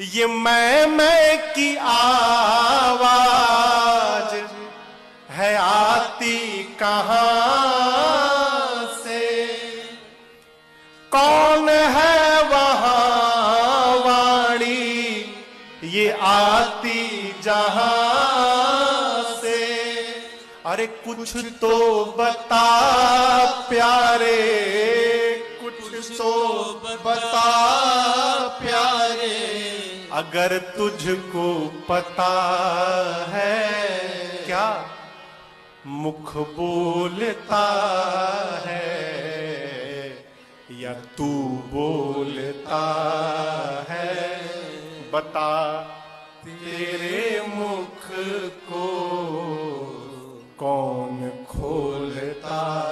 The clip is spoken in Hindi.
ये मैं की आवाज है आती कहां से, कौन है वहां वाणी ये आती जहां से। अरे कुछ तो बता प्यारे, कुछ तो बता प्यारे, अगर तुझको पता है क्या मुख बोलता है या तू बोलता है, बता तेरे मुख को